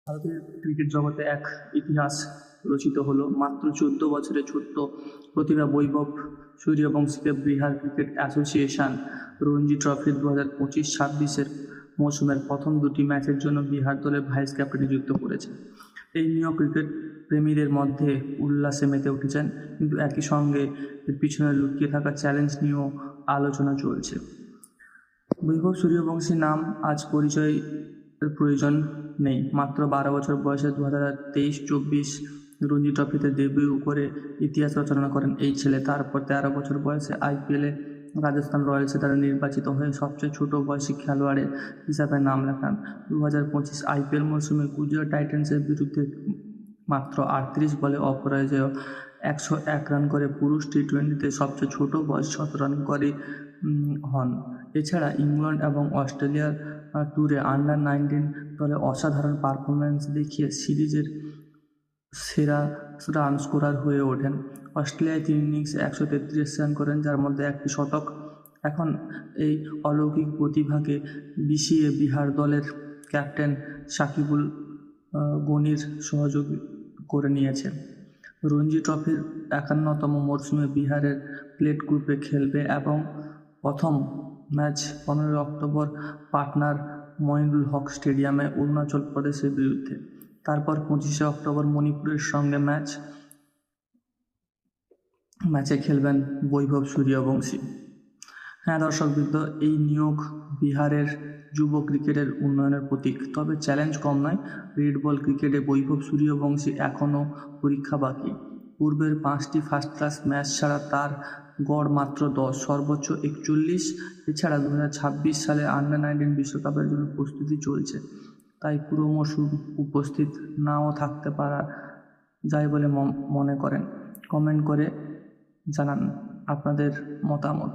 ভারতের ক্রিকেট জগতে এক ইতিহাস রচিত হলো। মাত্র 14 বছরের ছোট্ট প্রতিভা বৈভব সূর্যবংশীকে বিহার ক্রিকেট অ্যাসোসিয়েশন রঞ্জি ট্রফির 2025-26 মৌসুমের প্রথম দুটি ম্যাচের জন্য বিহার দলের ভাইস ক্যাপ্টেন নিযুক্ত করেছে। এই নিয়েও ক্রিকেট প্রেমীদের মধ্যে উল্লাসে মেতে উঠেছেন, কিন্তু একই সঙ্গে এর পিছনে লুকিয়ে থাকা চ্যালেঞ্জ নিয়েও আলোচনা চলছে। বৈভব সূর্যবংশীর নাম আজ পরিচয় প্রয়োজন নেই। মাত্র 12 বছর বয়সে 2023-24 রঞ্জি ট্রফিতে ডেবিউ করে ইতিহাস রচনা করেন এই ছেলে। তারপর 13 বছর বয়সে IPL-এ রাজস্থান রয়্যালসে তারা নির্বাচিত হয়ে সবচেয়ে ছোট বয়সী খেলোয়াড় হিসাবে নাম লেখান। 2025 IPL মৌসুমে গুজরাট টাইটান্সের বিরুদ্ধে মাত্র 38 বলে অপরাজেয় 101 রান করে পুরুষ টি-20তে সবচেয়ে ছোট বয়স 17 রান করে হন। এছাড়া ইংল্যান্ড এবং অস্ট্রেলিয়ার ট্যুরে আন্ডার-19 দলে অসাধারণ পারফরম্যান্স দেখিয়ে সিরিজের সেরা রান স্কোরার হয়ে ওঠেন। অস্ট্রেলিয়ায় 3 ইনিংসে 133 রান করেন, যার মধ্যে একটি শতক। এখন এই অলৌকিক প্রতিভাকে বিশিয়ে বিহার দলের ক্যাপ্টেন সাকিবুল গনির সহযোগী করে নিয়েছে। রঞ্জি ট্রফির 51তম মরশুমে বিহারের প্লেট গ্রুপে খেলবে এবং প্রথম ম্যাচ 15 অক্টোবর পাটনার মঈনুল হক স্টেডিয়ামে অরুণাচল প্রদেশের বিরুদ্ধে। তারপর 25 অক্টোবর মণিপুরের সঙ্গে ম্যাচে খেলবেন বৈভব সূর্যবংশী। হ্যাঁ দর্শকবৃন্দ, এই নিয়োগ বিহারের যুব ক্রিকেটের উন্নয়নের প্রতীক। তবে চ্যালেঞ্জ কম নয়। রেড বল ক্রিকেটে বৈভব সূর্যবংশী এখনও পরীক্ষা বাকি। পূর্বের 5টি ফার্স্ট ক্লাস ম্যাচ ছাড়া তার গড় মাত্র 10, সর্বোচ্চ 41। এছাড়া 2026 সালে আন্ডার-19 বিশ্বকাপের জন্য প্রস্তুতি চলছে, তাই পুরো মৌসুম উপস্থিত নাও থাকতে পারা যায় বলে মনে করেন। কমেন্ট করে জানান আপনাদের মতামত।